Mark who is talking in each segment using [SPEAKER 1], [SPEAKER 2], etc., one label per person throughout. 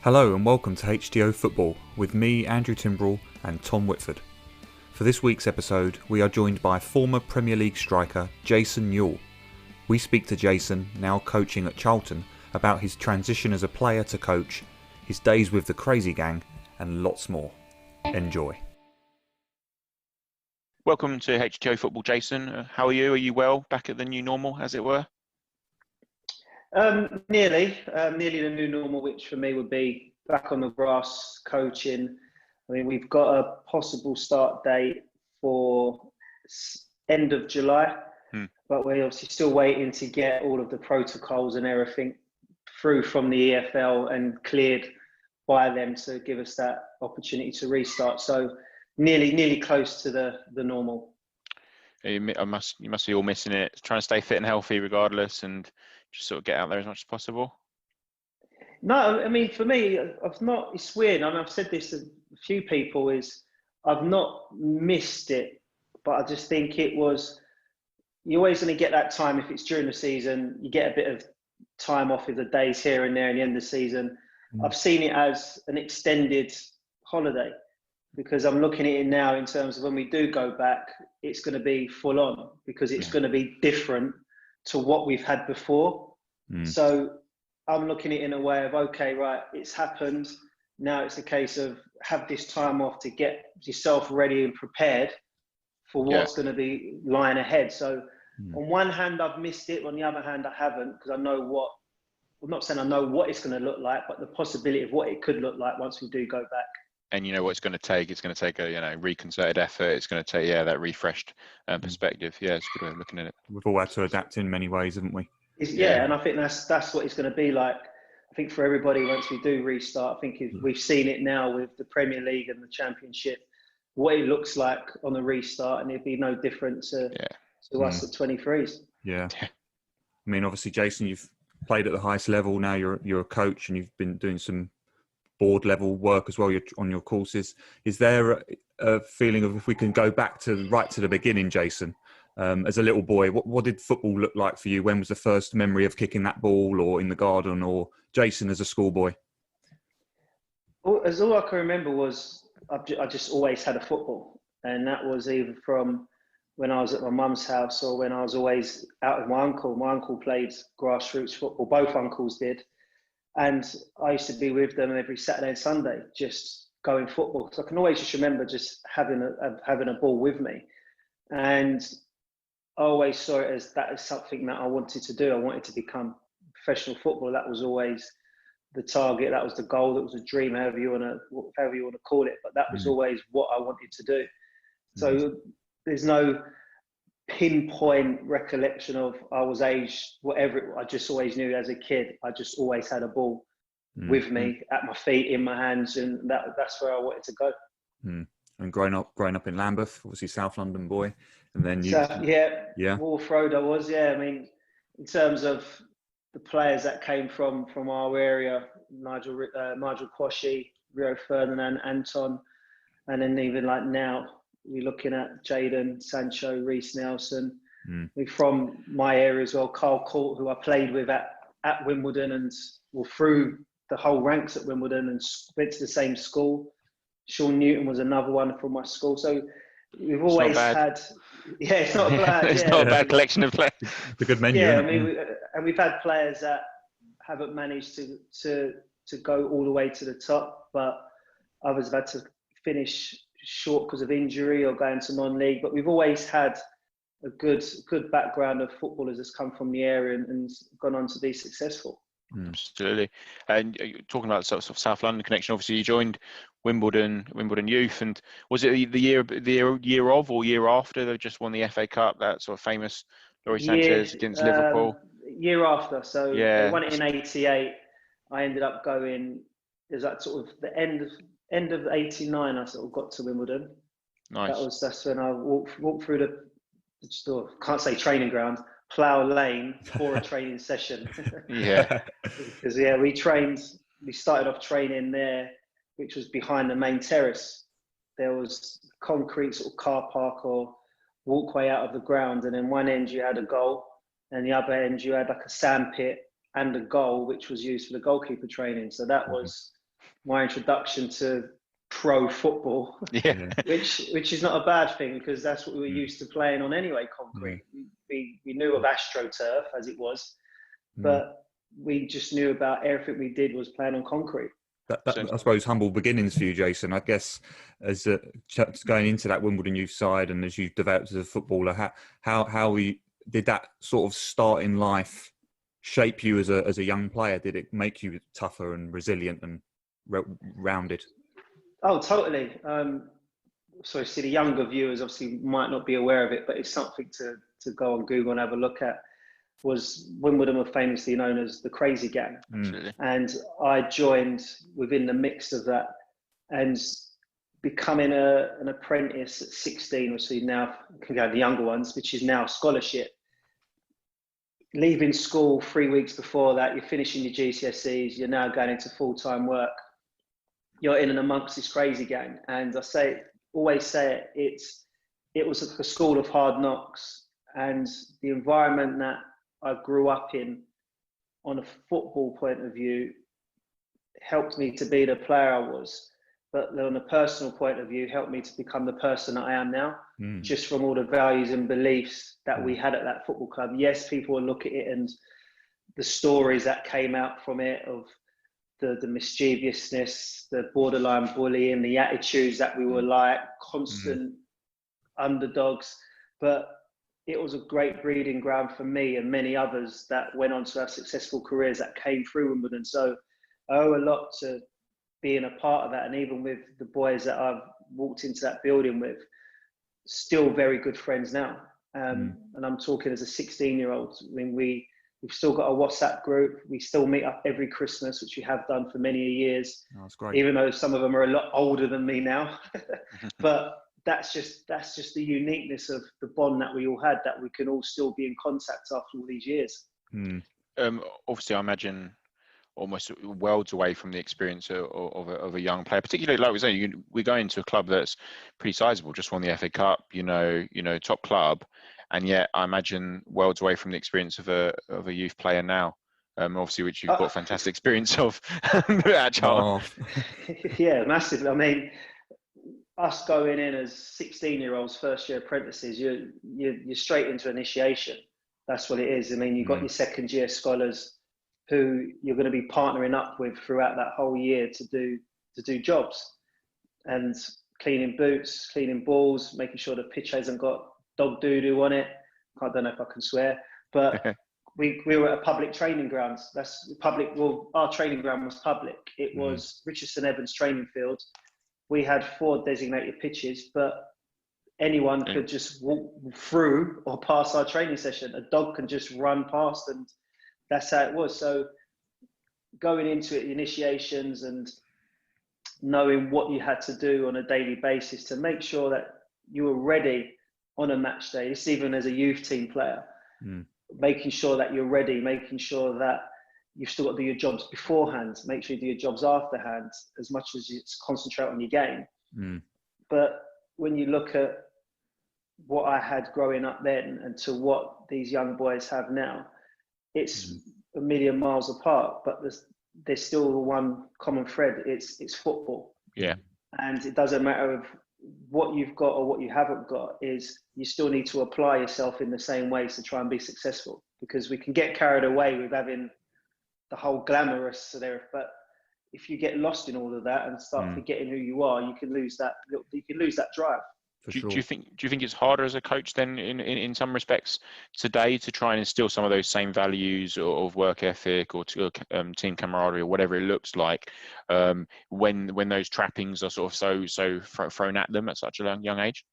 [SPEAKER 1] Hello and welcome to HTO Football with me, Andrew Timbrell and Tom Whitford. For this week's episode, we are joined by former Premier League striker Jason Euell. We speak to Jason, now coaching at Charlton, about his transition as a player to coach, his days with the Crazy Gang, and lots more. Enjoy.
[SPEAKER 2] Welcome to HTO Football, Jason. How are you? Are you well? Back at the new normal, as it were?
[SPEAKER 3] Nearly the new normal, which for me would be back on the grass coaching. I mean, we've got a possible start date for end of July, but we're obviously still waiting to get all of the protocols and everything through from the EFL and cleared by them to give us that opportunity to restart. So nearly close to the normal.
[SPEAKER 2] You must be all missing it. Trying to stay fit and healthy regardless, and just sort of get out there as much as possible.
[SPEAKER 3] No, I mean, for me, I've not. It's weird. I mean, I've said this to a few people. Is I've not missed it, but I just think it was. You're always going to get that time if it's during the season. You get a bit of time off of the days here and there in the end of the season. I've seen it as an extended holiday because I'm looking at it now in terms of when we do go back, it's going to be full on because it's going to be different to what we've had before. So I'm looking at it in a way of, okay, right, it's happened. Now it's a case of have this time off to get yourself ready and prepared for what's going to be lying ahead. So on one hand, I've missed it. On the other hand, I haven't because I know what, I'm not saying I know what it's going to look like, but the possibility of what it could look like once we do go back. And
[SPEAKER 2] you know what it's going to take. It's going to take a reconcerted effort. It's going to take that refreshed perspective. Yeah, it's a good way of looking at it.
[SPEAKER 1] We've all had to adapt in many ways, haven't we?
[SPEAKER 3] And I think that's what it's going to be like. I think for everybody once we do restart, I think we've seen it now with the Premier League and the Championship, what it looks like on the restart, and it'd be no different to us at 23s.
[SPEAKER 1] Yeah. I mean, obviously, Jason, you've played at the highest level. Now you're a coach, and you've been doing some board level work as well. You're on your courses. Is there a feeling of if we can go back to the beginning, Jason? As a little boy, what did football look like for you? When was the first memory of kicking that ball, or in the garden, or Jason as a schoolboy?
[SPEAKER 3] All I can remember was I just always had a football, and that was either from when I was at my mum's house or when I was always out with my uncle. My uncle played grassroots football. Both uncles did, and I used to be with them every Saturday and Sunday, just going football. So I can always just remember just having a ball with me, and I always saw it as that is something that I wanted to do. I wanted to become a professional footballer. That was always the target. That was the goal. That was a dream, however you want to call it. But that was always what I wanted to do. So there's no pinpoint recollection of I was aged, whatever. I just always knew as a kid, I just always had a ball with me, at my feet, in my hands, and that's where I wanted to go.
[SPEAKER 1] And growing up in Lambeth, obviously South London boy. And then
[SPEAKER 3] Wolf Road I was, I mean, in terms of the players that came from our area, Nigel Quashie, Rio Ferdinand, Anton, and then even like now, we're looking at Jadon, Sancho, Reece Nelson. From my area as well, Carl Court, who I played with at Wimbledon and through the whole ranks at Wimbledon and went to the same school. Sean Newton was another one from my school. So we've always had, it's not bad.
[SPEAKER 2] It's not a bad collection of players.
[SPEAKER 1] It's a good menu.
[SPEAKER 3] Yeah, I mean, and we've had players that haven't managed to go all the way to the top, but others have had to finish short because of injury or going to non-league. But we've always had a good background of footballers that's come from the area and gone on to be successful.
[SPEAKER 2] Absolutely. And talking about sort of South London connection, obviously you joined Wimbledon Youth, and was it the year of or year after they just won the FA Cup, that sort of famous Laurie Sanchez against Liverpool?
[SPEAKER 3] Year after, so they won it in '88. I ended up going. Is that sort of the end of '89? I sort of got to Wimbledon.
[SPEAKER 2] Nice.
[SPEAKER 3] That's when I walked through the can't say training ground. Plough Lane for a training session. Because we started off training there, which was behind the main terrace. There was concrete sort of car park or walkway out of the ground, and then one end you had a goal, and the other end you had like a sand pit and a goal, which was used for the goalkeeper training. So that was my introduction to pro football, which is not a bad thing, because that's what we were used to playing on anyway, concrete. We knew of AstroTurf as it was, but we just knew about everything we did was playing on concrete.
[SPEAKER 1] I suppose humble beginnings for you, Jason. I guess as going into that Wimbledon youth side, and as you developed as a footballer, how did that sort of start in life shape you as a young player? Did it make you tougher and resilient and rounded?
[SPEAKER 3] Oh, totally. So see, the younger viewers obviously might not be aware of it, but it's something to go on Google and have a look at. Was Wimbledon were famously known as the Crazy Gang.
[SPEAKER 2] Absolutely.
[SPEAKER 3] And I joined within the mix of that, and becoming an apprentice at 16, which is now, can go the younger ones, which is now scholarship. Leaving school 3 weeks before that, you're finishing your GCSEs, you're now going into full-time work. You're in and amongst this crazy gang. And I always say it was a school of hard knocks, and the environment that I grew up in on a football point of view helped me to be the player I was, but on a personal point of view helped me to become the person that I am now, just from all the values and beliefs that we had at that football club. Yes, people will look at it and the stories that came out from it of the mischievousness, the borderline bullying, the attitudes that we were like, constant underdogs, but it was a great breeding ground for me and many others that went on to have successful careers that came through Wimbledon. So I owe a lot to being a part of that. And even with the boys that I've walked into that building with, still very good friends now. And I'm talking as a 16-year-old. I mean, we've still got a WhatsApp group. We still meet up every Christmas, which we have done for many years.
[SPEAKER 1] Oh, that's great.
[SPEAKER 3] Even though some of them are a lot older than me now. But that's just the uniqueness of the bond that we all had, that we can all still be in contact after all these years.
[SPEAKER 2] Obviously, I imagine almost worlds away from the experience of a young player, particularly like we say, we go into a club that's pretty sizable, just won the FA Cup, top club, and yet I imagine worlds away from the experience of a youth player now. Obviously, which you've got fantastic experience of at Charlton.
[SPEAKER 3] Yeah, massively. I mean, us going in as 16-year-olds, first-year apprentices, you're straight into initiation. That's what it is. I mean, you've got your second-year scholars who you're going to be partnering up with throughout that whole year to do jobs, and cleaning boots, cleaning balls, making sure the pitch hasn't got dog doo-doo on it. I don't know if I can swear, but we were at a public training ground. That's public. Well, our training ground was public. It was Richardson Evans training field. We had 4 designated pitches, but anyone could just walk through or pass our training session. A dog can just run past, and that's how it was. So going into it, initiations, and knowing what you had to do on a daily basis to make sure that you were ready on a match day. It's even as a youth team player, making sure that you're ready, making sure that you've still got to do your jobs beforehand, make sure you do your jobs afterhand, as much as you concentrate on your game. But when you look at what I had growing up then and to what these young boys have now, it's a million miles apart, but there's still one common thread. It's football.
[SPEAKER 2] Yeah.
[SPEAKER 3] And it doesn't matter of what you've got or what you haven't got, is you still need to apply yourself in the same ways to try and be successful, because we can get carried away with having the whole glamorous there, but if you get lost in all of that and start forgetting who you are, you can lose that drive.
[SPEAKER 2] Do you think it's harder as a coach then in some respects today to try and instill some of those same values of work ethic or team camaraderie or whatever it looks like when those trappings are sort of so thrown at them at such a young age?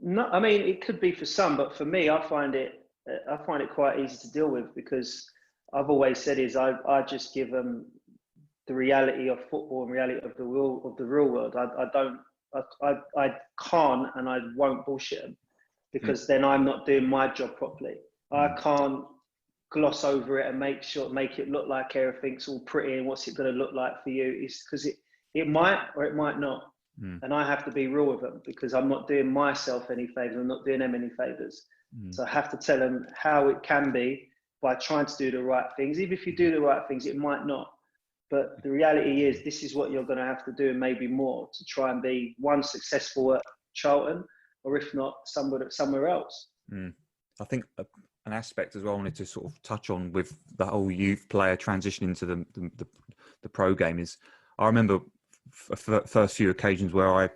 [SPEAKER 3] No, I mean, it could be for some, but for me, I find it quite easy to deal with, because I've always said I just give them the reality of football and reality of the real world. I can't and I won't bullshit them, because then I'm not doing my job properly. I can't gloss over it and make it look like everything's all pretty and what's it going to look like for you. It's because it might or it might not. And I have to be real with them because I'm not doing myself any favours. I'm not doing them any favours. So I have to tell them how it can be by trying to do the right things. Even if you do the right things, it might not. But the reality is this is what you're going to have to do and maybe more to try and be successful at Charlton, or if not, somewhere else.
[SPEAKER 1] I think an aspect as well I wanted to sort of touch on with the whole youth player transition into the pro game is I remember first few occasions where I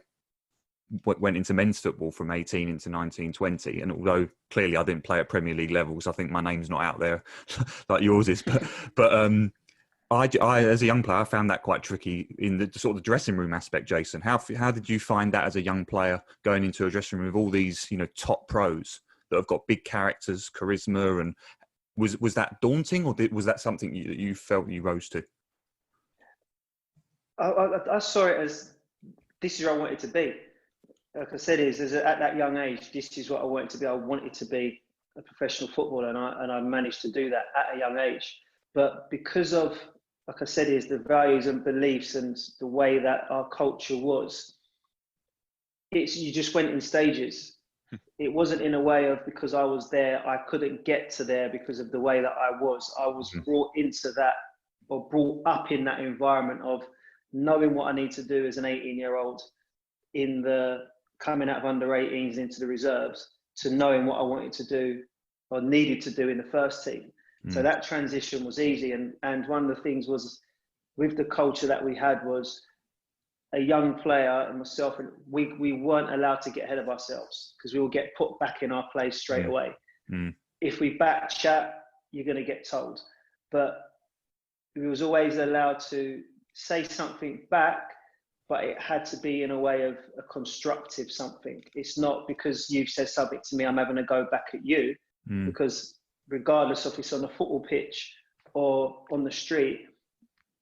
[SPEAKER 1] went into men's football from 18 into 19, 20. And although clearly I didn't play at Premier League levels, I think my name's not out there like yours is. But I, as a young player, I found that quite tricky in the sort of the dressing room aspect. Jason, how did you find that as a young player going into a dressing room with all these, top pros that have got big characters, charisma, and was that daunting, or was that something that you felt you rose to?
[SPEAKER 3] I saw it as this is where I wanted to be. Like I said, at that young age, this is what I wanted to be. I wanted to be a professional footballer, and I managed to do that at a young age. But because of, like I said, the values and beliefs and the way that our culture was, you just went in stages. It wasn't in a way of because I was there, I couldn't get to there because of the way that I was. I was brought into that, or brought up in that environment of knowing what I need to do as an 18-year-old in the coming out of under 18s into the reserves, to knowing what I wanted to do or needed to do in the first team. So that transition was easy. And one of the things was with the culture that we had was a young player and myself, and we weren't allowed to get ahead of ourselves because we will get put back in our place straight away. If we back chat, you're going to get told. But we was always allowed to say something back, but it had to be in a way of a constructive something. It's not because you've said something to me, I'm having to go back at you, because regardless of it's on the football pitch or on the street,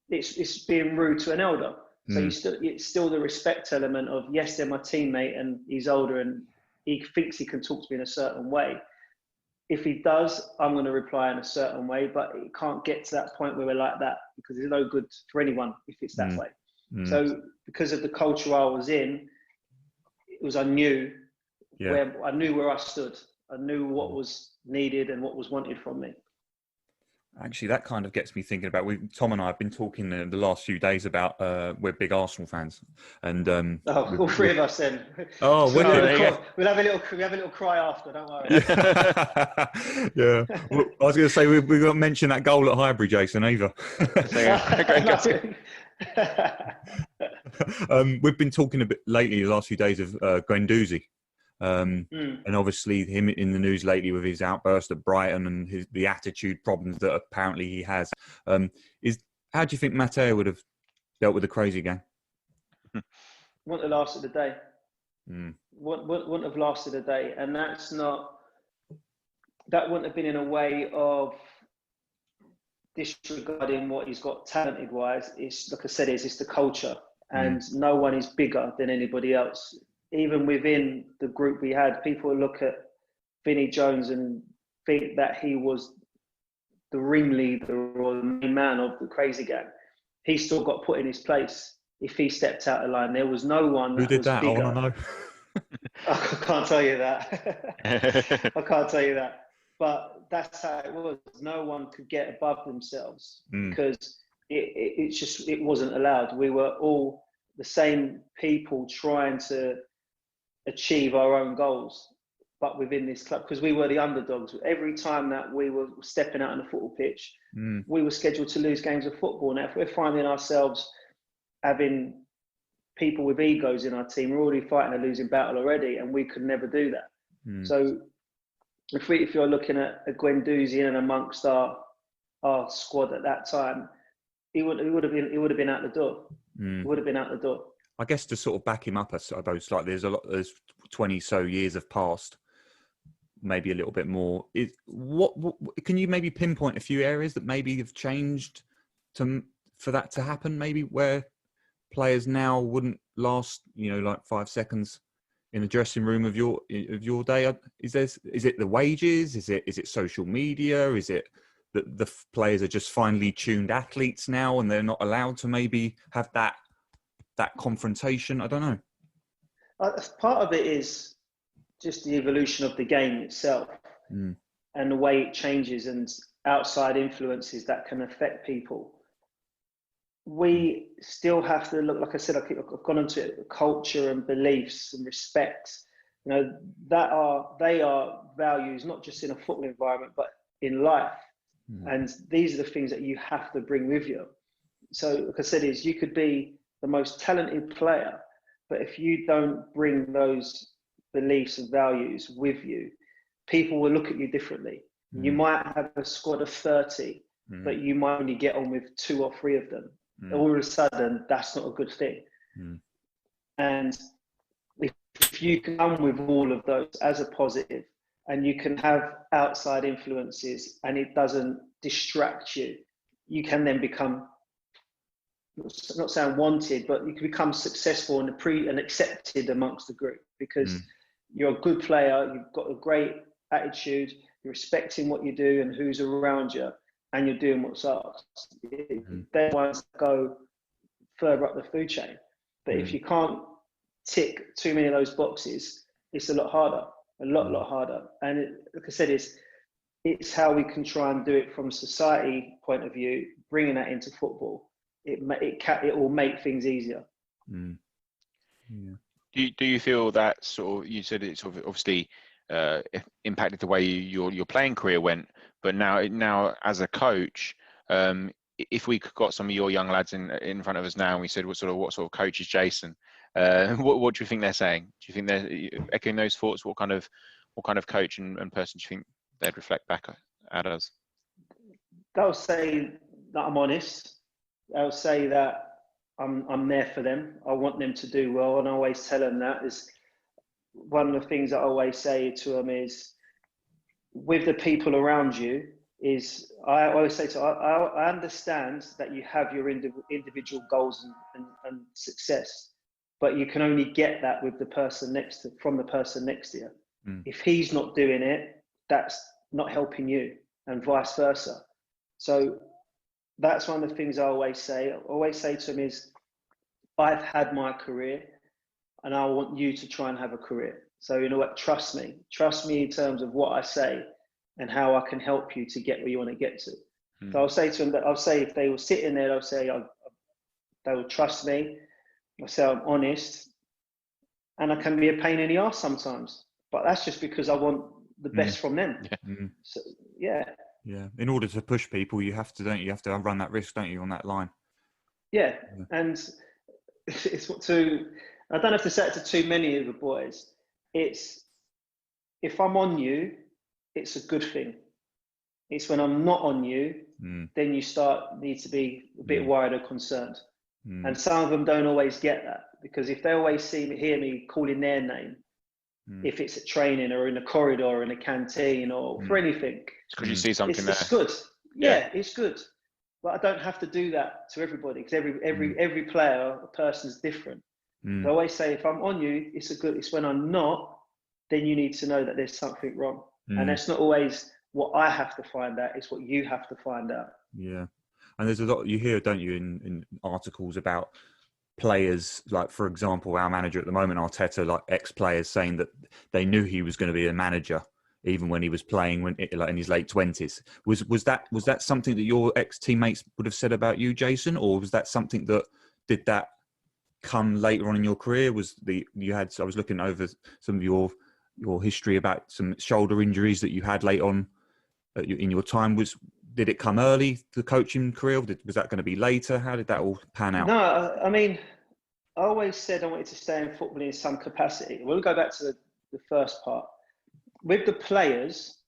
[SPEAKER 3] it's being rude to an elder. So it's still the respect element of, yes, they're my teammate and he's older and he thinks he can talk to me in a certain way. If he does, I'm going to reply in a certain way, but it can't get to that point where we're like that because it's no good for anyone if it's that way. So because of the culture I was in, I knew where I stood. I knew what was needed and what was wanted from me.
[SPEAKER 1] Actually, that kind of gets me thinking about. Tom and I have been talking the last few days about we're big Arsenal fans, and
[SPEAKER 3] all three of us then.
[SPEAKER 1] Oh,
[SPEAKER 3] we'll have a little cry after. Don't worry.
[SPEAKER 1] Yeah. Well, I was going to say we've got to mention that goal at Highbury, Jason. Either. We've been talking a bit lately the last few days of Guendouzi. And obviously him in the news lately with his outburst at Brighton and the attitude problems that apparently he has. How do you think Matteo would have dealt with the Crazy Gang?
[SPEAKER 3] Wouldn't have lasted a day. Wouldn't have lasted a day, and that wouldn't have been in a way of disregarding what he's got talented wise. It's like I said, it's the culture, and no one is bigger than anybody else. Even within the group we had, people look at Vinnie Jones and think that he was the ringleader or the main man of the Crazy Gang. He still got put in his place if he stepped out of line. There was no one
[SPEAKER 1] Who did that?
[SPEAKER 3] bigger.
[SPEAKER 1] I want to know.
[SPEAKER 3] I can't tell you that. I can't tell you that. But that's how it was. No one could get above themselves because it wasn't allowed. We were all the same people trying to achieve our own goals, but within this club, because we were the underdogs. Every time that we were stepping out on the football pitch, we were scheduled to lose games of football. Now, if we're finding ourselves having people with egos in our team, we're already fighting a losing battle already, and we could never do that. So if you're looking at a Guendouzi and amongst our squad at that time, he would have been out the door. He would have been out the door.
[SPEAKER 1] I guess to sort of back him up, I suppose, like there's 20 so years have passed, maybe a little bit more. What can you maybe pinpoint a few areas that maybe have changed for that to happen? Maybe where players now wouldn't last, like 5 seconds in the dressing room of your day. Is it the wages? Is it social media? Is it that the players are just finely tuned athletes now and they're not allowed to maybe have that confrontation? I don't know.
[SPEAKER 3] part of it is just the evolution of the game itself and the way it changes and outside influences that can affect people. We still have to look, like I said, I've gone into it, culture and beliefs and respect. You know, they are values, not just in a football environment, but in life. And these are the things that you have to bring with you. So, like I said, you could be the most talented player, but if you don't bring those beliefs and values with you, people will look at you differently. You might have a squad of 30, but you might only get on with 2 or 3 of them. All of a sudden, that's not a good thing. And if you come with all of those as a positive, and you can have outside influences and it doesn't distract you, you can then become, not saying wanted, but you can become successful and accepted amongst the group, because you're a good player, you've got a great attitude, you're respecting what you do and who's around you, and you're doing what's asked. They're the ones that go further up the food chain. But if you can't tick too many of those boxes, it's a lot harder, a lot harder. And like I said, it's how we can try and do it from a society point of view, bringing that into football. It will make things easier.
[SPEAKER 2] Do you feel that sort of, you said it's obviously impacted the way your playing career went, but now as a coach, if we got some of your young lads in front of us now and we said what sort of coach is Jason, what do you think they're saying? Do you think they're echoing those thoughts? What kind of coach and person do you think they'd reflect back at us?
[SPEAKER 3] They'll say that I'm honest. They'll say that I'm there for them. I want them to do well, and I always tell them that. Is one of the things I always say to them is, with the people around you, is I always say to them, I understand that you have your individual goals and success, but you can only get that with the person from the person next to you. If he's not doing it, that's not helping you, and vice versa. So that's one of the things I always say. I always say to them is, I've had my career and I want you to try and have a career. So you know what, trust me in terms of what I say and how I can help you to get where you want to get to. So I'll say to them that, I'll say if they were sitting there, I'll say they will trust me. I'll say I'm honest, and I can be a pain in the arse sometimes, but that's just because I want the best from them. So, yeah.
[SPEAKER 1] In order to push people, you have to run that risk, don't you, on that line?
[SPEAKER 3] Yeah. And it's I don't have to say it to too many of the boys. It's, if I'm on you, it's a good thing. It's when I'm not on you, then you need to be a bit worried or concerned. And some of them don't always get that, because if they always hear me calling their name, if it's at training or in a corridor or in a canteen or for anything,
[SPEAKER 2] it's because you see something there.
[SPEAKER 3] It's good. Yeah, it's good. But I don't have to do that to everybody, because every player, a person's different. I always say, if I'm on you, it's when I'm not, then you need to know that there's something wrong. And that's not always what I have to find out, it's what you have to find out.
[SPEAKER 1] Yeah. And there's a lot you hear, don't you, in articles about players, like, for example, our manager at the moment, Arteta, like ex-players saying that they knew he was going to be a manager even when he was playing like in his late 20s. Was that something that your ex-teammates would have said about you, Jason, or was that something did that come later on in your career? I was looking over some of your history about some shoulder injuries that you had late on in your time. Did it come early, the coaching career? Was that going to be later? How did that all pan out?
[SPEAKER 3] No, I mean, I always said I wanted to stay in football in some capacity. We'll go back to the first part. With the players,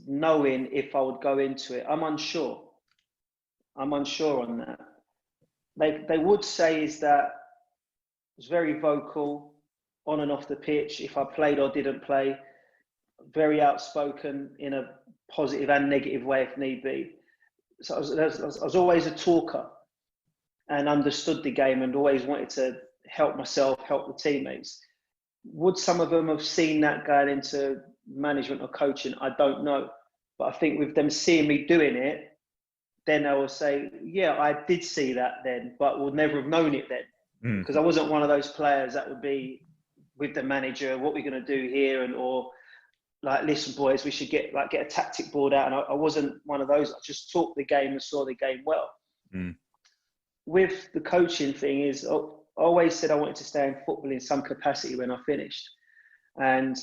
[SPEAKER 3] knowing if I would go into it, I'm unsure on that. They would say is that I was very vocal on and off the pitch, if I played or didn't play, very outspoken in a positive and negative way if need be. So I was always a talker and understood the game and always wanted to help myself, help the teammates. Would some of them have seen that going into management or coaching? I don't know. But I think with them seeing me doing it, then they will say, yeah, I did see that then, but we'll never have known it then. because I wasn't one of those players that would be with the manager, what we're going to do here, or like, listen, boys, we should get a tactic board out. And I wasn't one of those. I just talked the game and saw the game well. With the coaching thing is, I always said I wanted to stay in football in some capacity when I finished. And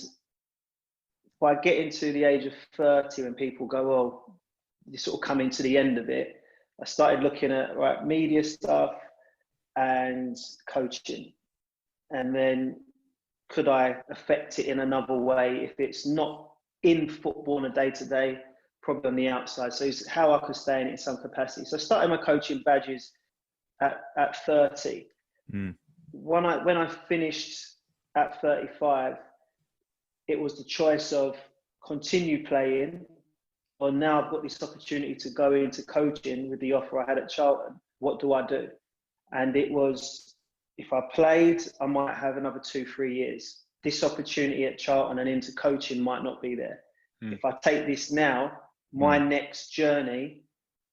[SPEAKER 3] by getting to the age of 30, when people go, well, you're sort of coming to the end of it, I started looking at media stuff and coaching. And then could I affect it in another way if it's not in football on a day-to-day, probably on the outside. So it's how I could stay in it in some capacity. So I started my coaching badges at 30. When I finished at 35, it was the choice of continue playing, or now I've got this opportunity to go into coaching with the offer I had at Charlton. What do I do? And it was, if I played, I might have another 2-3 years. This opportunity at Charlton and into coaching might not be there. If I take this now, my next journey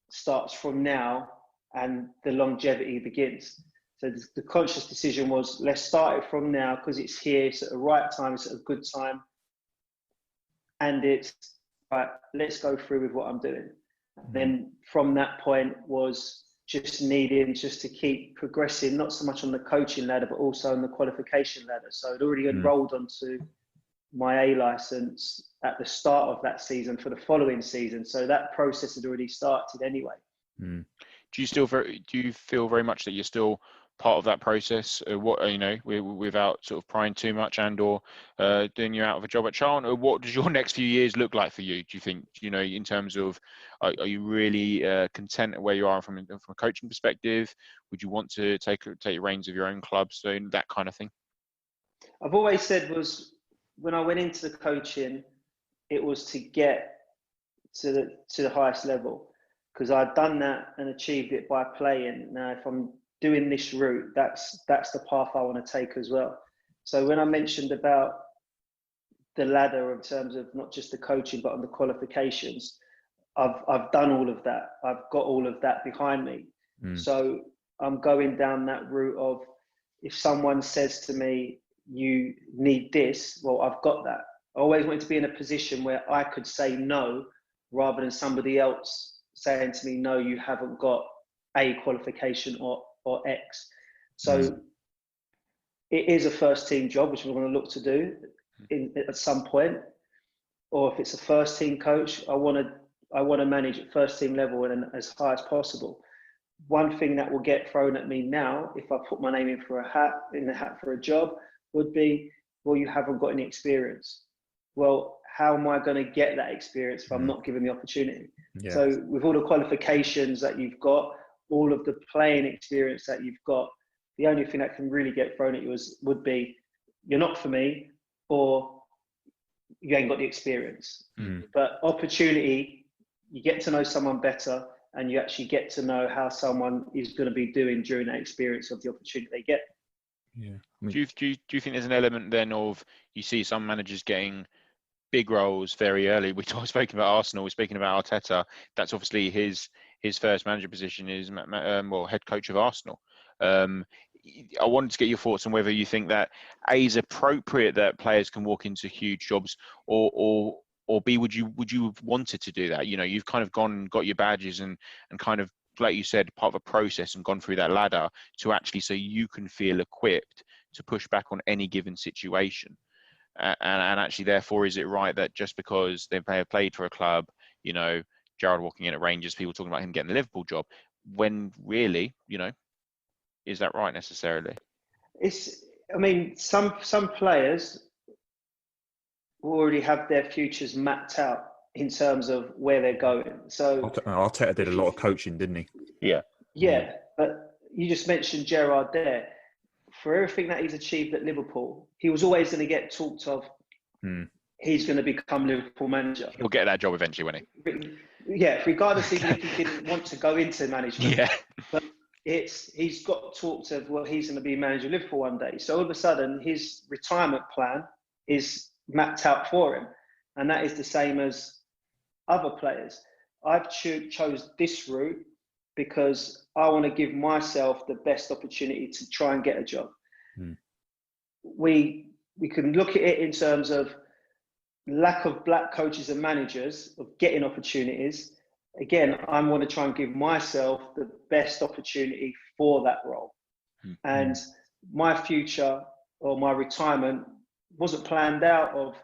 [SPEAKER 3] starts from now and the longevity begins. So the conscious decision was, let's start it from now because it's here, it's at the right time, it's at a good time. And it's, right, let's go through with what I'm doing. And then from that point was just needing just to keep progressing, not so much on the coaching ladder, but also on the qualification ladder. So I'd already enrolled onto my A license at the start of that season for the following season. So that process had already started anyway.
[SPEAKER 2] Do you feel very much that you're still part of that process? Without sort of prying too much or doing you out of a job at Charlton? Or what does your next few years look like for you? Do you think, in terms of, are you really content at where you are from a coaching perspective? Would you want to take reins of your own club soon? That kind of thing.
[SPEAKER 3] I've always said was, when I went into the coaching, it was to get to the highest level, because I'd done that and achieved it by playing. Now, if I'm doing this route, that's the path I want to take as well. So when I mentioned about the ladder in terms of not just the coaching, but on the qualifications, I've done all of that. I've got all of that behind me. So I'm going down that route of, if someone says to me, you need this, well, I've got that. I always wanted to be in a position where I could say no, rather than somebody else saying to me, no, you haven't got a qualification or X. So it is a first team job, which we're going to look to do at some point. Or if it's a first team coach, I want to manage at first team level and as high as possible. One thing that will get thrown at me now, if I put my name in the hat for a job, would be, well, you haven't got any experience. Well, how am I going to get that experience if I'm not given the opportunity? Yeah. So with all the qualifications that you've got, all of the playing experience that you've got, the only thing that can really get thrown at you would be, you're not for me, or you ain't got the experience. But opportunity, you get to know someone better, and you actually get to know how someone is going to be doing during that experience of the opportunity they get.
[SPEAKER 2] Yeah. Do you think there's an element then of, you see some managers getting big roles very early? We're speaking about Arsenal, we're speaking about Arteta. That's obviously his first manager position is head coach of Arsenal. I wanted to get your thoughts on whether you think that A, is appropriate that players can walk into huge jobs, or B, would you have wanted to do that? You've kind of gone and got your badges and kind of, like you said, part of a process and gone through that ladder to actually, so you can feel equipped to push back on any given situation. And actually, therefore, is it right that just because they have played for a club, Gerrard walking in at Rangers, people talking about him getting the Liverpool job, when really, is that right necessarily?
[SPEAKER 3] Some players already have their futures mapped out in terms of where they're going. So
[SPEAKER 1] Arteta did a lot of coaching, didn't he?
[SPEAKER 3] Yeah, but you just mentioned Gerrard there. For everything that he's achieved at Liverpool, he was always going to get talked of. He's going to become Liverpool manager.
[SPEAKER 2] He'll get that job eventually, won't he?
[SPEAKER 3] Yeah, regardless even if he didn't want to go into management.
[SPEAKER 2] Yeah.
[SPEAKER 3] But he's got talked of, well, he's going to be manager of Liverpool one day. So all of a sudden, his retirement plan is mapped out for him. And that is the same as other players. I've chose this route because I want to give myself the best opportunity to try and get a job. We can look at it in terms of lack of black coaches and managers of getting opportunities. Again, I want to try and give myself the best opportunity for that role. And my future or my retirement wasn't planned out of,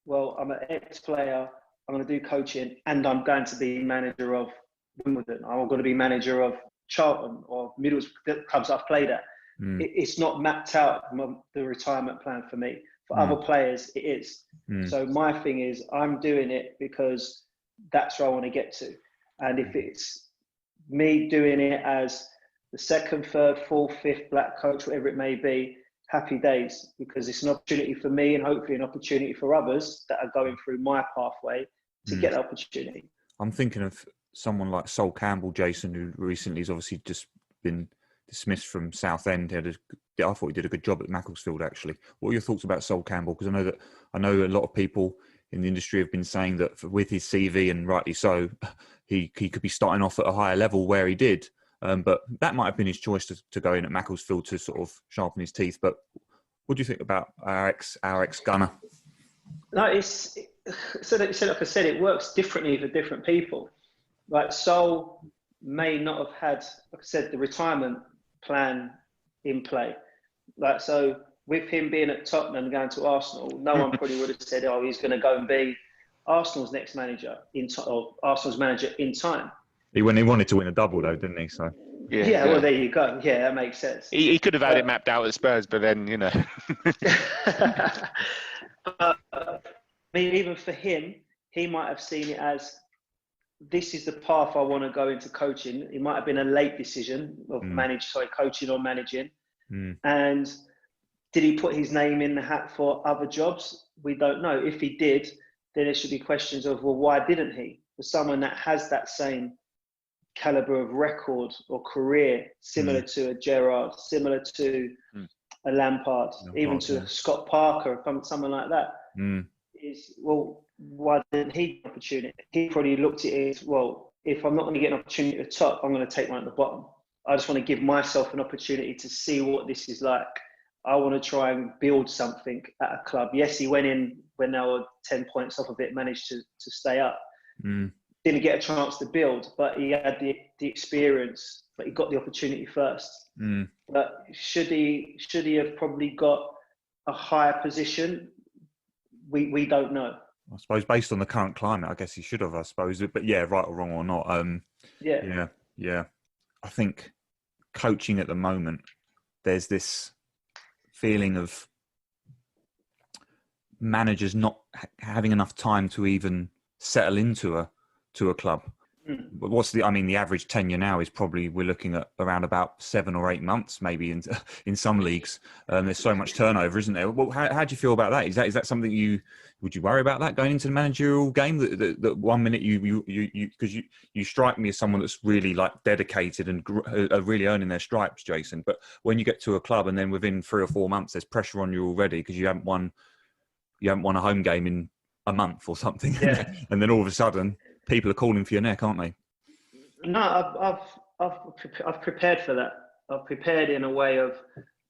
[SPEAKER 3] well, I'm an ex-player, I'm going to do coaching, and I'm going to be manager of Wimbledon. I'm going to be manager of Charlton or Middlesbrough clubs I've played at. It's not mapped out, the retirement plan for me. For other players, it is. So my thing is, I'm doing it because that's where I want to get to. And if it's me doing it as the second, third, fourth, fifth black coach, whatever it may be, happy days, because it's an opportunity for me and hopefully an opportunity for others that are going through my pathway to get the opportunity.
[SPEAKER 1] I'm thinking of someone like Sol Campbell, Jason, who recently has obviously just been dismissed from Southend. I thought he did a good job at Macclesfield, actually. What are your thoughts about Sol Campbell? Because I know a lot of people in the industry have been saying that with his CV, and rightly so, he could be starting off at a higher level where he did. But that might have been his choice to go in at Macclesfield to sort of sharpen his teeth. But what do you think about our ex-gunner?
[SPEAKER 3] No, so like I said, it works differently for different people. Like Sol may not have had, like I said, the retirement plan in play. Like, so with him being at Tottenham and going to Arsenal, no one probably would have said, oh, he's going to go and be Arsenal's next manager or Arsenal's manager in time.
[SPEAKER 1] He wanted to win a double though, didn't he? So
[SPEAKER 3] yeah. Well, there you go. Yeah, that makes sense.
[SPEAKER 2] He could have had it mapped out at Spurs, but then, you know.
[SPEAKER 3] But, I mean, even for him, he might have seen it as, this is the path I want to go into coaching. It might have been a late decision of coaching or managing. And did he put his name in the hat for other jobs? We don't know. If he did, then there should be questions of, well, why didn't he? For someone that has that same caliber of record or career, similar to a Gerrard, similar to a Lampard, even to Scott Parker, someone like that, is, well, why didn't he get an opportunity? He probably looked at it as, well, if I'm not going to get an opportunity at the top, I'm going to take one at the bottom. I just want to give myself an opportunity to see what this is like. I want to try and build something at a club. Yes, he went in when they were 10 points off of it, managed to stay up. Didn't get a chance to build, but he had the experience, but he got the opportunity first. But should he have probably got a higher position? We don't know.
[SPEAKER 1] I suppose based on the current climate, I guess he should have, I suppose. But yeah, right or wrong or not. Yeah. I think coaching at the moment, there's this feeling of managers not having enough time to even settle into a club. But the average tenure now is probably, we're looking at around about 7 or 8 months, maybe in some leagues. There's so much turnover, isn't there? Well, how do you feel about that? Is that something would you worry about that going into the managerial game? That 1 minute because you strike me as someone that's really like dedicated and are really earning their stripes, Jason. But when you get to a club and then within 3 or 4 months, there's pressure on you already because you haven't won a home game in a month or something, and then all of a sudden, people are calling for your neck, aren't they?
[SPEAKER 3] No, I've prepared for that. I've prepared in a way of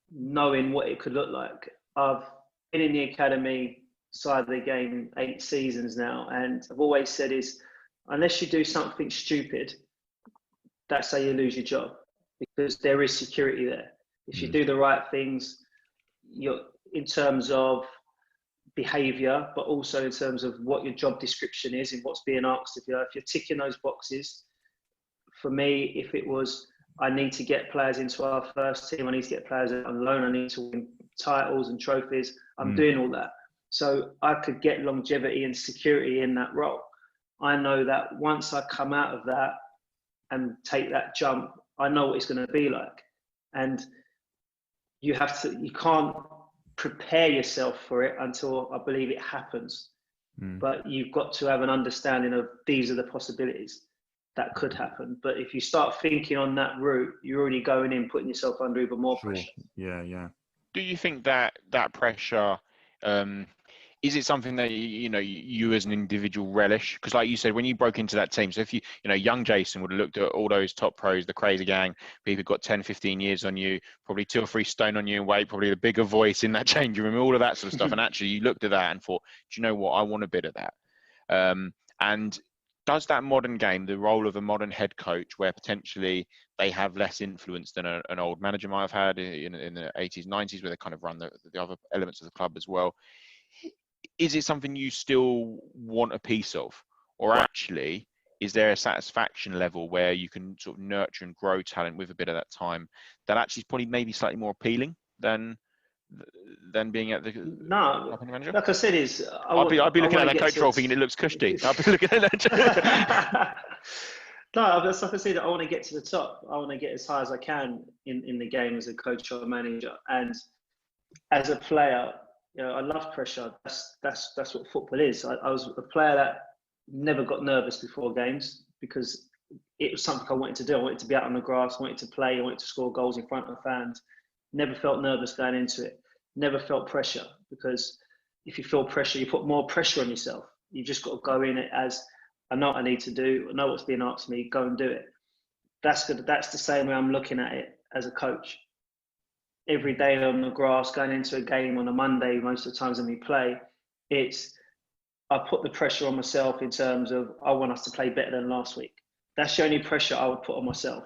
[SPEAKER 3] knowing what it could look like. I've been in the academy side of the game 8 seasons now, and I've always said is, unless you do something stupid, that's how you lose your job, because there is security there. If you do the right things, you're in terms of behavior, but also in terms of what your job description is and what's being asked of you. If you're ticking those boxes, for me, if it was, I need to get players into our first team, I need to get players on loan, I need to win titles and trophies, I'm doing all that. So I could get longevity and security in that role. I know that once I come out of that and take that jump, I know what it's going to be like. And you can't prepare yourself for it until I believe it happens. But you've got to have an understanding of these are the possibilities that could happen. But if you start thinking on that route, you're already going in, putting yourself under even more pressure.
[SPEAKER 1] Yeah.
[SPEAKER 2] Do you think that pressure is it something that you as an individual relish? Because like you said, when you broke into that team, so if young Jason would have looked at all those top pros, the Crazy Gang, people got 10, 15 years on you, probably 2 or 3 stone on you in weight, probably the bigger voice in that changing room, all of that sort of stuff. And actually you looked at that and thought, do you know what? I want a bit of that. And does that modern game, the role of a modern head coach, where potentially they have less influence than an old manager might have had in the 80s, 90s, where they kind of run the other elements of the club as well, is it something you still want a piece of? Or actually, is there a satisfaction level where you can sort of nurture and grow talent with a bit of that time that actually is probably maybe slightly more appealing than being at the manager?
[SPEAKER 3] Like I said,
[SPEAKER 2] I'll be looking at that coach role thinking it looks cushy. I'll be looking at that.
[SPEAKER 3] No, that's like I said, I want to get to the top. I want to get as high as I can in the game as a coach or a manager. And as a player, I love pressure. That's what football is. I was a player that never got nervous before games because it was something I wanted to do. I wanted to be out on the grass, I wanted to play, I wanted to score goals in front of fans. Never felt nervous going into it. Never felt pressure, because if you feel pressure, you put more pressure on yourself. You just got to go in it as, I know what I need to do, I know what's being asked of me, go and do it. That's good. That's the same way I'm looking at it as a coach. Every day on the grass, going into a game on a Monday, most of the times when we play, I put the pressure on myself in terms of, I want us to play better than last week. That's the only pressure I would put on myself.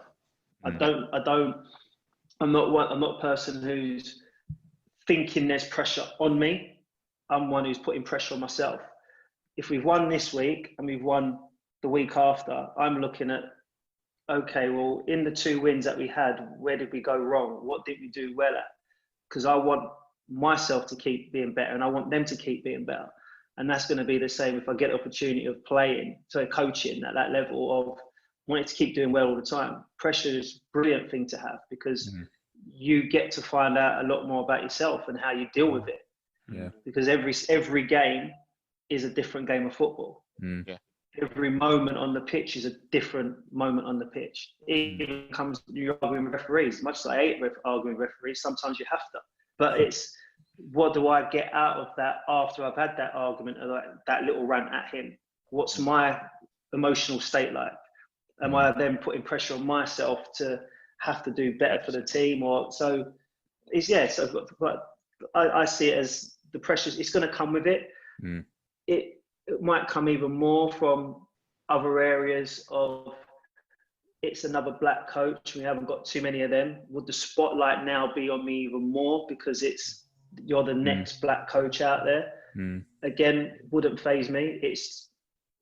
[SPEAKER 3] I'm not a person who's thinking there's pressure on me. I'm one who's putting pressure on myself. If we've won this week and we've won the week after, I'm looking at, okay, well, in the 2 wins that we had, where did we go wrong? What did we do well at? Because I want myself to keep being better and I want them to keep being better. And that's going to be the same if I get the opportunity of coaching at that level of wanting to keep doing well all the time. Pressure is a brilliant thing to have, because you get to find out a lot more about yourself and how you deal with it.
[SPEAKER 1] Yeah.
[SPEAKER 3] Because every game is a different game of football.
[SPEAKER 2] Yeah.
[SPEAKER 3] Every moment on the pitch is a different moment on the pitch. It even comes to you arguing with referees. Much as I hate arguing with referees, sometimes you have to. But it's, what do I get out of that after I've had that argument or that little rant at him? What's my emotional state like? Am I then putting pressure on myself to have to do better for the team? But I see it as the pressure, it's going to come with it. It might come even more from other areas of, it's another black coach, we haven't got too many of them. Would the spotlight now be on me even more because you're the next black coach out there? Again, wouldn't faze me. It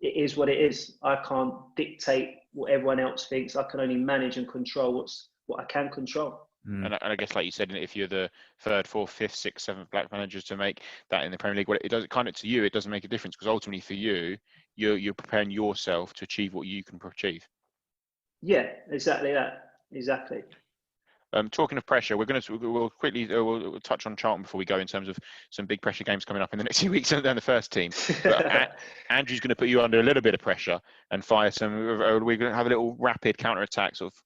[SPEAKER 3] is what it is. I can't dictate what everyone else thinks. I can only manage and control what I can control.
[SPEAKER 2] And I guess, like you said, if you're the 3rd, 4th, 5th, 6th, 7th black managers to make that in the Premier League, well, it doesn't kind of, to you, it doesn't make a difference, because ultimately for you, you're preparing yourself to achieve what you can achieve.
[SPEAKER 3] Yeah, exactly that. Exactly.
[SPEAKER 2] Talking of pressure, we'll quickly we'll touch on Charlton before we go, in terms of some big pressure games coming up in the next few weeks and then the first team. But Andrew's going to put you under a little bit of pressure and fire some. We're going to have a little rapid counter attack, sort of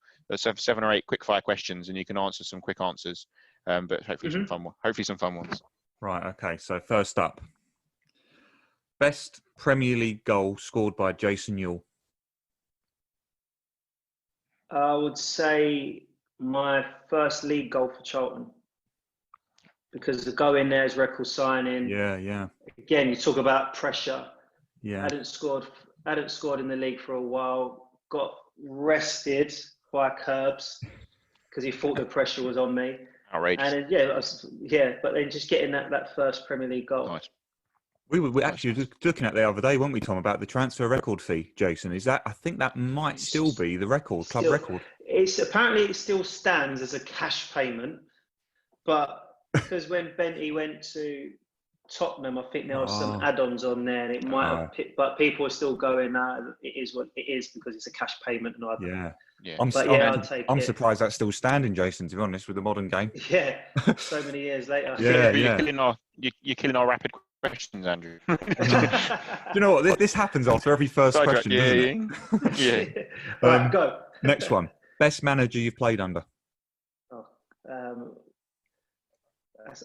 [SPEAKER 2] 7 or 8 quick fire questions, and you can answer some quick answers. But hopefully some fun ones.
[SPEAKER 1] Right. Okay. So first up, best Premier League goal scored by Jason Euell.
[SPEAKER 3] I would say my first league goal for Charlton, because the go in there is record signing.
[SPEAKER 1] Yeah.
[SPEAKER 3] Again, you talk about pressure.
[SPEAKER 1] Yeah.
[SPEAKER 3] I hadn't scored in the league for a while. Got rested by Curbs because he thought the pressure was on me.
[SPEAKER 2] Outrageous.
[SPEAKER 3] And but then just getting that first Premier League goal.
[SPEAKER 2] Nice.
[SPEAKER 1] We were actually just looking at the other day, weren't we, Tom, about the transfer record fee, Jason? I think that might still be the record, club record.
[SPEAKER 3] Apparently it still stands as a cash payment, but because when Benty went to Tottenham, I think there was some add-ons on there, and it might have but people are still going, it is what it is, because it's a cash payment and all that.
[SPEAKER 1] Yeah. I'm surprised that's still standing, Jason, to be honest, with the modern game.
[SPEAKER 3] Yeah, so many years later.
[SPEAKER 2] You're killing our rapid questions, Andrew.
[SPEAKER 1] Do you know what? This happens after every first question, doesn't it?
[SPEAKER 3] Yeah. Right, go.
[SPEAKER 1] Next one. Best manager you've played under?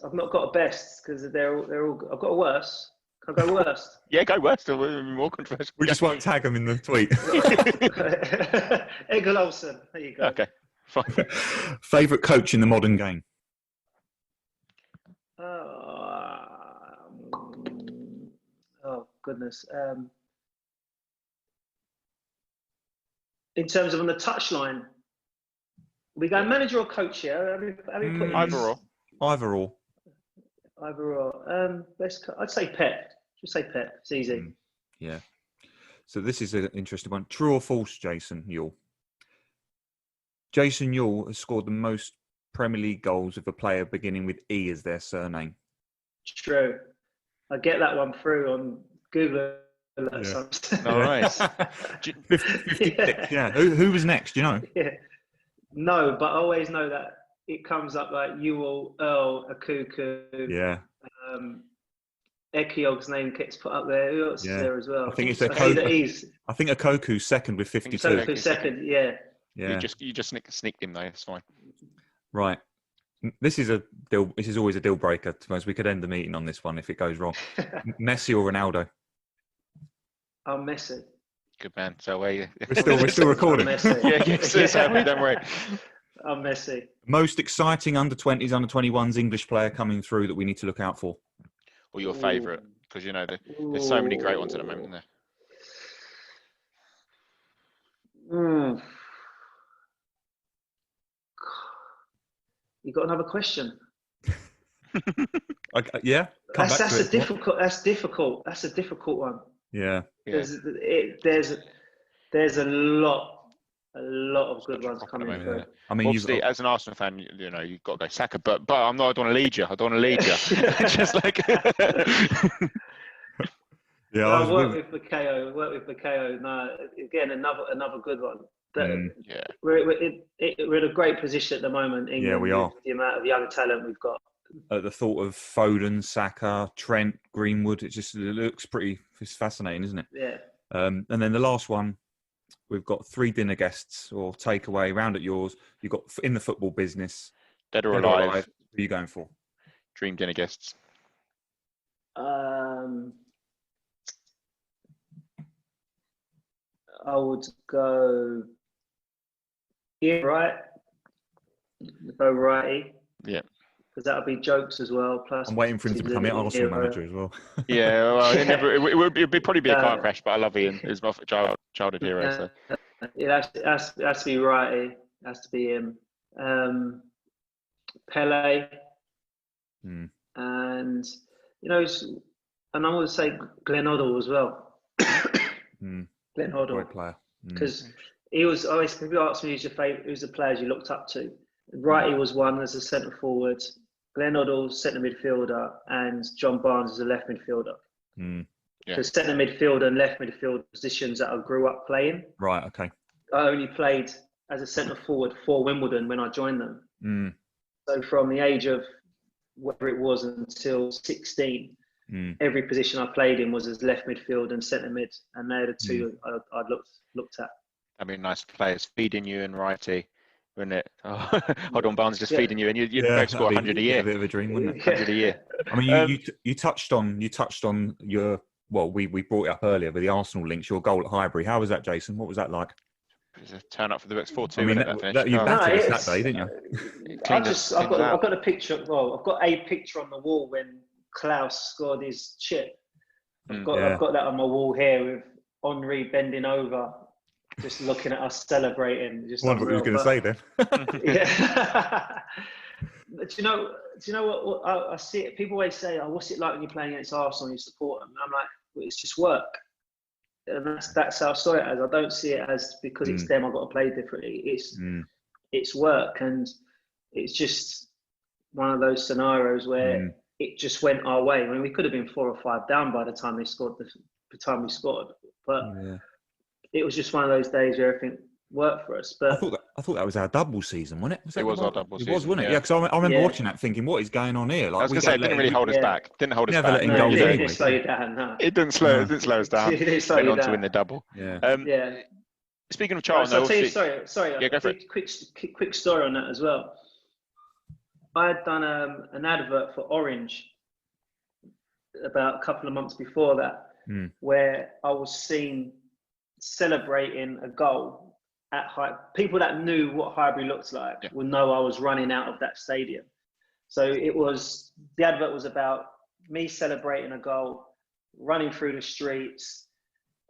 [SPEAKER 3] I've not got a best, because they're all. I've got a worst, Can I go worst?
[SPEAKER 2] Yeah, go worst. More controversial.
[SPEAKER 1] We just won't tag them in the tweet.
[SPEAKER 3] Egil Olsen. There you go.
[SPEAKER 2] Okay, fine.
[SPEAKER 1] Favourite coach in the modern game?
[SPEAKER 3] Oh goodness. In terms of on the touchline, we go manager or coach here?
[SPEAKER 2] Either or.
[SPEAKER 1] Either or.
[SPEAKER 3] I'd say Pep. Just say Pep. It's easy.
[SPEAKER 1] Yeah. So this is an interesting one. True or false, Jason Euell? Jason Euell has scored the most Premier League goals of a player beginning with E as their surname.
[SPEAKER 3] True. I get that one through on Google.
[SPEAKER 2] Yeah. Nice.
[SPEAKER 1] 56. Yeah. Who was next? Do you know?
[SPEAKER 3] Yeah. No, but I always know that it comes up like Euell, Earl, Akuku.
[SPEAKER 1] Yeah.
[SPEAKER 3] Ekiog's name gets put up there. Who else is there as well?
[SPEAKER 1] I think it's Akoku. I think Akoku's second with 52.
[SPEAKER 3] Akoku's second, yeah.
[SPEAKER 2] You just sneaked him though. It's fine.
[SPEAKER 1] Right. This is always a deal breaker. To suppose we could end the meeting on this one if it goes wrong. Messi or Ronaldo?
[SPEAKER 3] Oh, Messi.
[SPEAKER 2] Good man. So we're
[SPEAKER 1] still recording.
[SPEAKER 2] Yeah, don't worry.
[SPEAKER 3] I'm Messi.
[SPEAKER 1] Most exciting under-20s, under-21s English player coming through that we need to look out for?
[SPEAKER 2] Or your favourite? Because there's so many great ones at the moment, isn't there?
[SPEAKER 3] You got another question?
[SPEAKER 1] Okay, yeah.
[SPEAKER 3] That's a difficult one.
[SPEAKER 1] Yeah.
[SPEAKER 3] There's a lot of good ones coming through.
[SPEAKER 2] Yeah. I mean, obviously, as an Arsenal fan, you've got to go Saka, but I don't want to lead you. I don't want to lead you. Just like.
[SPEAKER 3] Yeah, I work with Bukayo. No, again, another good one. We're in a great position at the moment. England,
[SPEAKER 1] yeah, we are.
[SPEAKER 3] The amount of young talent we've got.
[SPEAKER 1] At the thought of Foden, Saka, Trent, Greenwood, it looks pretty fascinating, isn't it?
[SPEAKER 3] Yeah.
[SPEAKER 1] And then the last one, we've got 3 dinner guests or takeaway round at yours. You've got in the football business.
[SPEAKER 2] Dead or alive.
[SPEAKER 1] Who are you going for?
[SPEAKER 2] Dream dinner guests.
[SPEAKER 3] I would go right. Go righty.
[SPEAKER 2] Yeah.
[SPEAKER 3] Because that'll be jokes as well. Plus,
[SPEAKER 1] I'm waiting for him to become the Arsenal manager as well.
[SPEAKER 2] Yeah, well, it would probably be a car crash, but I love Ian. He's my childhood hero. So.
[SPEAKER 3] It has to be righty. It has to be him. Pele. And and I would say Glenn Hoddle as well. Glenn Hoddle,
[SPEAKER 1] great player.
[SPEAKER 3] Because he was always. People ask me who's the players you looked up to. Righty was one as a centre forward. Glenn Hoddle, centre midfielder, and John Barnes as a left midfielder. Because centre midfielder and left midfield positions that I grew up playing.
[SPEAKER 1] Right. Okay.
[SPEAKER 3] I only played as a centre forward for Wimbledon when I joined them. So from the age of whatever it was until 16, every position I played in was as left midfield and centre mid, and they're the two I looked at.
[SPEAKER 2] I mean, nice players feeding you and righty, wouldn't it? Hold on, Barnes just feeding you, and you'd both score 100 a year.
[SPEAKER 1] A bit of a dream, wouldn't it?
[SPEAKER 2] 100 a year.
[SPEAKER 1] I mean, you touched on your we brought it up earlier, but the Arsenal links, your goal at Highbury. How was that, Jason? What was that like?
[SPEAKER 2] It was a turn up for the Bucks 4-2.
[SPEAKER 1] I mean, you battered us that day, didn't you?
[SPEAKER 3] I've got a picture. Well, I've got a picture on the wall when Klaus scored his chip. I've got that on my wall here with Henry bending over, just looking at us celebrating. Just
[SPEAKER 1] wonder what he was going to say then.
[SPEAKER 3] Yeah. Do you know what I see it? People always say, "Oh, what's it like when you're playing against Arsenal and you support them?" And I'm like, well, it's just work. And that's how I saw it as. I don't see it as because it's them I've got to play differently. It's work, and it's just one of those scenarios where it just went our way. I mean, we could have been 4 or 5 down by the time they scored. The time we scored, but it was just one of those days where everything worked for us. But
[SPEAKER 1] I thought that was our double season, wasn't it?
[SPEAKER 2] It was our double season.
[SPEAKER 1] It was, wasn't it? Yeah, because I remember watching that, thinking, "What is going on here?" Like,
[SPEAKER 2] I was going to say, it didn't really hold us back. Didn't hold us back.
[SPEAKER 1] Never letting goals
[SPEAKER 3] anyway. It
[SPEAKER 1] anyway.
[SPEAKER 3] didn't slow you down. No.
[SPEAKER 2] It didn't slow us down.
[SPEAKER 3] It didn't slow
[SPEAKER 2] Went
[SPEAKER 3] you
[SPEAKER 2] on
[SPEAKER 3] down.
[SPEAKER 2] to win the double.
[SPEAKER 1] Yeah.
[SPEAKER 2] Speaking of Charles,
[SPEAKER 3] I'll tell you, sorry.
[SPEAKER 2] Yeah, go for it.
[SPEAKER 3] Quick story on that as well. I had done an advert for Orange about a couple of months before that, where I was seen celebrating a goal at people that knew what Highbury looked like will know I was running out of that stadium. So the advert was about me celebrating a goal, running through the streets.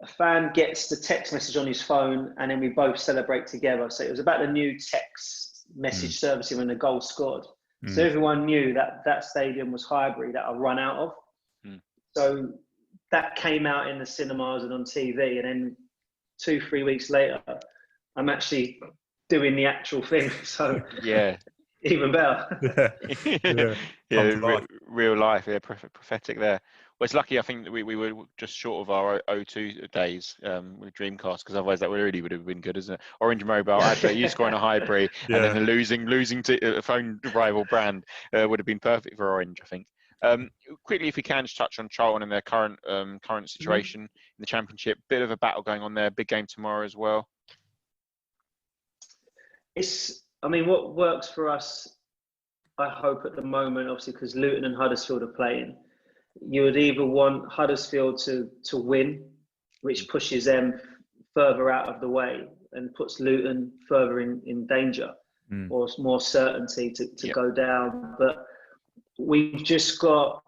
[SPEAKER 3] A fan gets the text message on his phone, and then we both celebrate together. So it was about the new text message servicing when the goal scored. So everyone knew that stadium was Highbury that I run out of. So that came out in the cinemas and on TV, and then 2-3 weeks later, I'm actually doing the actual thing. So even better.
[SPEAKER 2] Real life, prophetic there. Well, it's lucky, I think, that we were just short of our O2 days with Dreamcast, because otherwise that really would have been good, isn't it? Orange Mobile advert, you scoring a Highbury, and then the losing phone rival brand would have been perfect for Orange, I think. Quickly, if we can, just touch on Charlton and their current situation in the Championship. Bit of a battle going on there. Big game tomorrow as well.
[SPEAKER 3] What works for us, I hope at the moment, obviously, because Luton and Huddersfield are playing, you would either want Huddersfield to win, which pushes them further out of the way and puts Luton further in danger, or more certainty to go down. But we've just got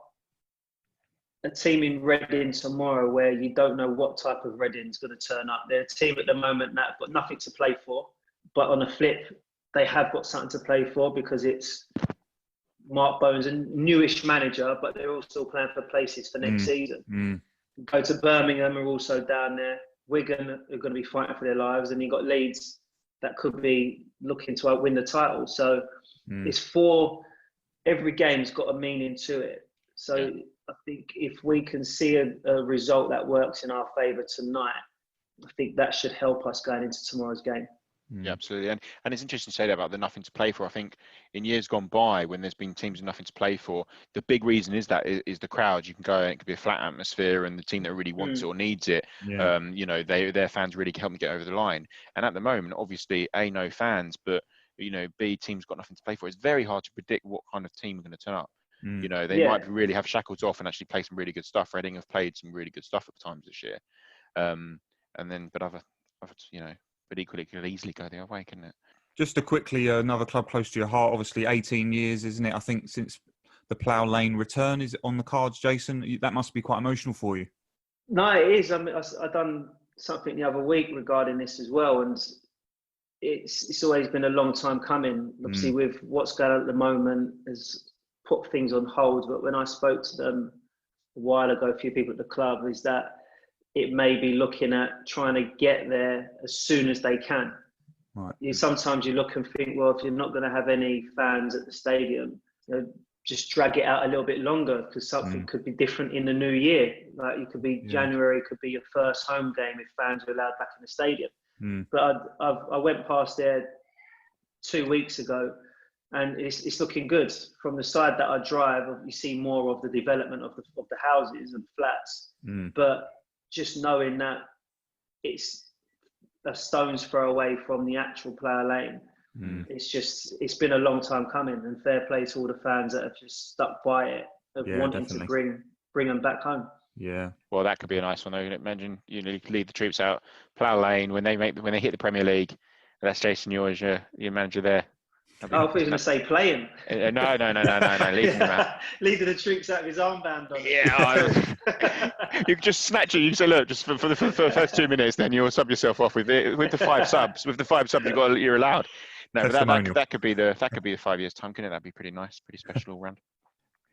[SPEAKER 3] a team in Reading tomorrow where you don't know what type of Reading's going to turn up. They're a team at the moment that got nothing to play for, but on the flip, they have got something to play for because it's Mark Bones, a newish manager, but they're all still playing for places for next season. Go to Birmingham, are also down there. Wigan are going to be fighting for their lives, and you've got Leeds that could be looking to win the title. So it's every game's got a meaning to it. So I think if we can see a result that works in our favour tonight, I think that should help us going into tomorrow's game.
[SPEAKER 2] Yeah, absolutely. And it's interesting to say that about the nothing to play for. I think in years gone by, when there's been teams with nothing to play for, the big reason is the crowd. You can go and it could be a flat atmosphere, and the team that really wants it or needs it, their fans really help them get over the line. And at the moment, obviously, no fans, but B, teams got nothing to play for. It's very hard to predict what kind of team are going to turn up. They might really have shackles off and actually play some really good stuff. Reading have played some really good stuff at times this year, but equally it could easily go the other way, couldn't it?
[SPEAKER 1] Just to quickly, another club close to your heart, obviously 18 years, isn't it? I think since the Plough Lane return is on the cards, Jason. That must be quite emotional for you.
[SPEAKER 3] No, it is. I mean, I done something the other week regarding this as well, and it's always been a long time coming. Obviously, with what's going on at the moment, has put things on hold. But when I spoke to them a while ago, a few people at the club, is that it may be looking at trying to get there as soon as they can. Right. Sometimes you look and think, well, if you're not going to have any fans at the stadium, just drag it out a little bit longer, because something could be different in the new year. Like it could be January, could be your first home game if fans are allowed back in the stadium. But I went past there 2 weeks ago, and it's looking good. From the side that I drive, you see more of the development of the houses and flats. But just knowing that it's a stone's throw away from the actual Plough Lane, it's been a long time coming, and fair play to all the fans that have just stuck by it, of wanting to bring them back home.
[SPEAKER 1] Yeah.
[SPEAKER 2] Well, that could be a nice one, though. Imagine you lead the troops out Plough Lane when they hit the Premier League. That's Jason Euell as your manager there.
[SPEAKER 3] I thought he was going to say playing.
[SPEAKER 2] No, leading them out.
[SPEAKER 3] Leading the troops out with his armband on.
[SPEAKER 2] Yeah, you can just snatch it. You can say, look, just for the first 2 minutes, then you'll sub yourself off with the 5 subs. With the 5 subs, you're allowed. No, but that could be the 5 years time, couldn't it? That'd be pretty nice, pretty special all round.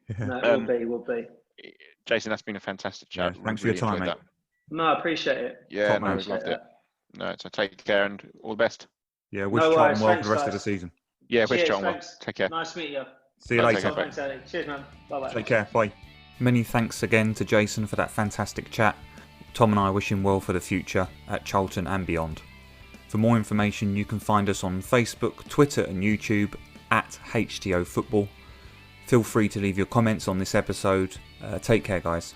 [SPEAKER 3] Yeah. No, it will be.
[SPEAKER 2] Jason, that's been a fantastic chat.
[SPEAKER 1] Yeah, thanks for your time, mate.
[SPEAKER 3] No, I appreciate it.
[SPEAKER 2] Yeah, I loved it. No, so take care and all the best.
[SPEAKER 1] Yeah, wish Charlton well for the rest of the season.
[SPEAKER 2] Yeah, wish Charlton well. Take care.
[SPEAKER 3] Nice to meet you.
[SPEAKER 1] See you later.
[SPEAKER 3] Thanks, Eddie. Cheers, man. Bye-bye.
[SPEAKER 1] Take care. Bye. Many thanks again to Jason for that fantastic chat. Tom and I wish him well for the future at Charlton and beyond. For more information, you can find us on Facebook, Twitter and YouTube at HTO Football. Feel free to leave your comments on this episode. Take care, guys.